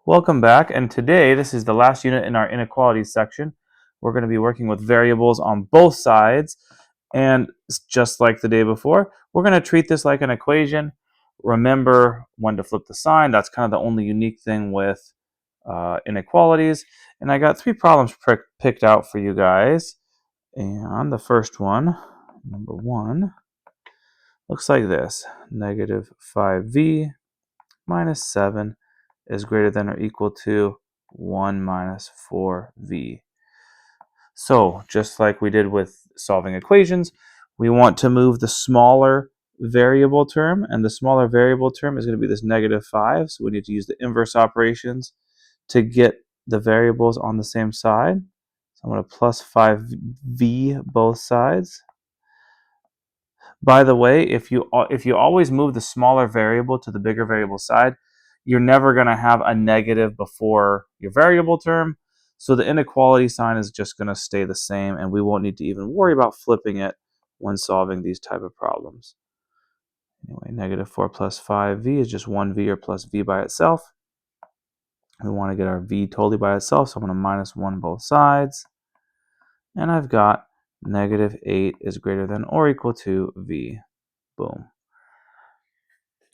Welcome back, and today this is the last unit in our inequalities section. We're going to be working with variables on both sides, and just like the day before, we're going to treat this like an equation. Remember when to flip the sign. That's kind of the only unique thing with inequalities. And I got 3 problems picked out for you guys. And the first one, number 1, looks like this. Negative 5v minus 7 is greater than or equal to 1 minus 4v. So just like we did with solving equations, we want to move the smaller variable term, and the smaller variable term is going to be this negative 5, so we need to use the inverse operations to get the variables on the same side. So I'm going to plus 5v both sides. By the way, if you always move the smaller variable to the bigger variable side, you're never going to have a negative before your variable term. So the inequality sign is just going to stay the same, and we won't need to even worry about flipping it when solving these type of problems. Anyway, negative 4 plus 5v is just 1v or plus v by itself. We want to get our v totally by itself, so I'm going to minus 1 both sides. And I've got negative 8 is greater than or equal to v. Boom.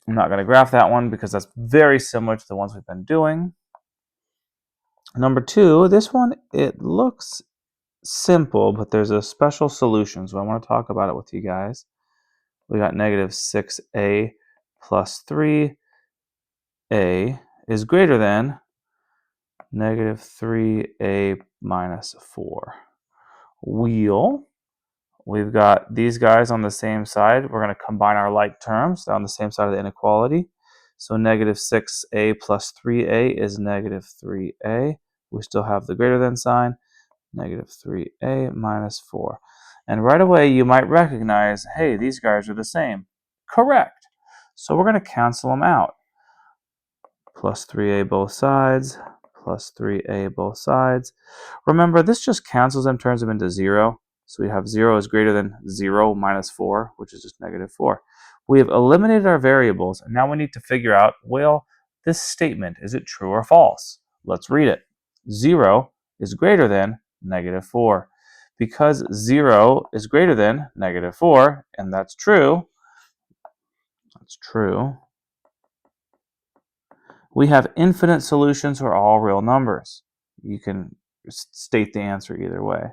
I'm not going to graph that one because that's very similar to the ones we've been doing. Number 2, this one, it looks simple, but there's a special solution, so I want to talk about it with you guys. We got negative 6a plus 3a is greater than negative 3a minus 4. We've got these guys on the same side. We're going to combine our like terms. They're on the same side of the inequality. So negative 6a plus 3a is negative 3a. We still have the greater than sign. Negative 3a minus 4. And right away you might recognize, hey, these guys are the same. Correct. So we're going to cancel them out. Plus 3a both sides, plus 3a both sides. Remember, this just cancels them, turns them into 0. So we have 0 is greater than 0 minus 4, which is just negative 4. We have eliminated our variables, and now we need to figure out, well, this statement, is it true or false? Let's read it. 0 is greater than negative 4. Because 0 is greater than negative 4, and that's true, we have infinite solutions for all real numbers. You can state the answer either way.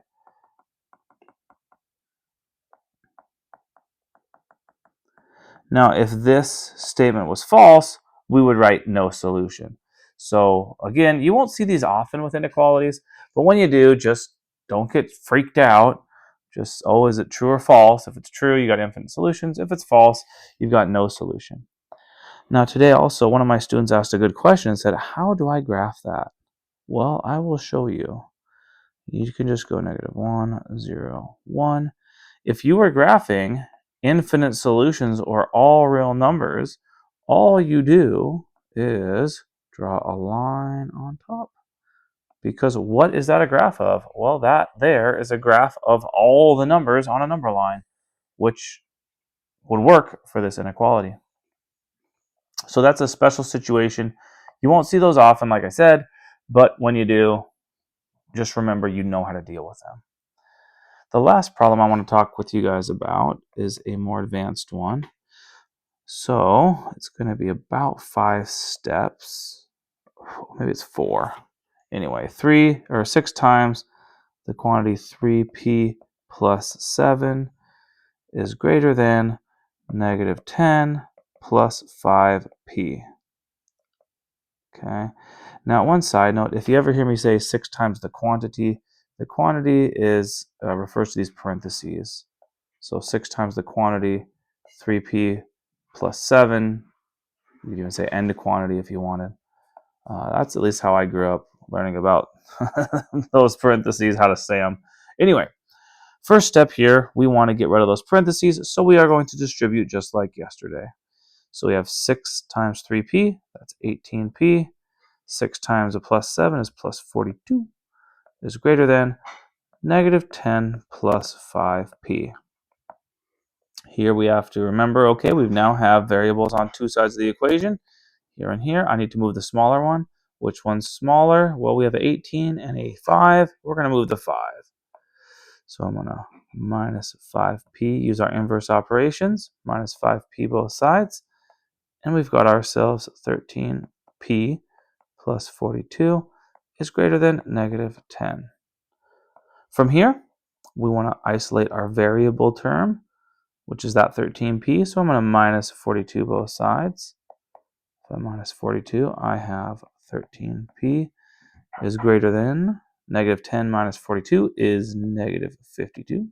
Now, if this statement was false, we would write no solution. So again, you won't see these often with inequalities, but when you do, just don't get freaked out. Just, oh, is it true or false? If it's true, you got infinite solutions. If it's false, you've got no solution. Now today also, one of my students asked a good question and said, how do I graph that? Well, I will show you. You can just go negative 1, 0, 1. If you were graphing infinite solutions or all real numbers, all you do is draw a line on top. Because what is that a graph of? Well, that there is a graph of all the numbers on a number line, which would work for this inequality. So that's a special situation. You won't see those often, like I said, but when you do, just remember you know how to deal with them. The last problem I want to talk with you guys about is a more advanced one. So it's going to be about 5 steps. Maybe it's 4. Anyway, 6 times the quantity 3p plus 7 is greater than negative 10 plus 5p. Okay. Now, one side note, if you ever hear me say 6 times the quantity is refers to these parentheses. So 6 times the quantity, 3p plus 7. You could even say end the quantity if you wanted. That's at least how I grew up, learning about those parentheses, how to say them. Anyway, first step here, we want to get rid of those parentheses, so we are going to distribute just like yesterday. So we have 6 times 3p, that's 18p. 6 times a plus 7 is plus 42, is greater than negative 10 plus 5p. Here we have to remember, okay, we now have variables on 2 sides of the equation. Here and here, I need to move the smaller one. Which one's smaller? Well, we have an 18 and a 5. We're going to move the 5. So I'm going to minus 5p, use our inverse operations, minus 5p both sides. And we've got ourselves 13p plus 42 is greater than negative 10. From here, we want to isolate our variable term, which is that 13p. So I'm going to minus 42 both sides. So minus 42, I have 13p is greater than negative 10 minus 42 is negative 52.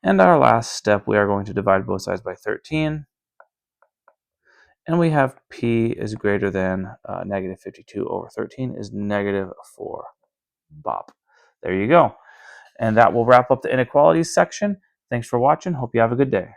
And our last step, we are going to divide both sides by 13. And we have p is greater than negative 52 over 13 is negative 4. Bop. There you go. And that will wrap up the inequalities section. Thanks for watching. Hope you have a good day.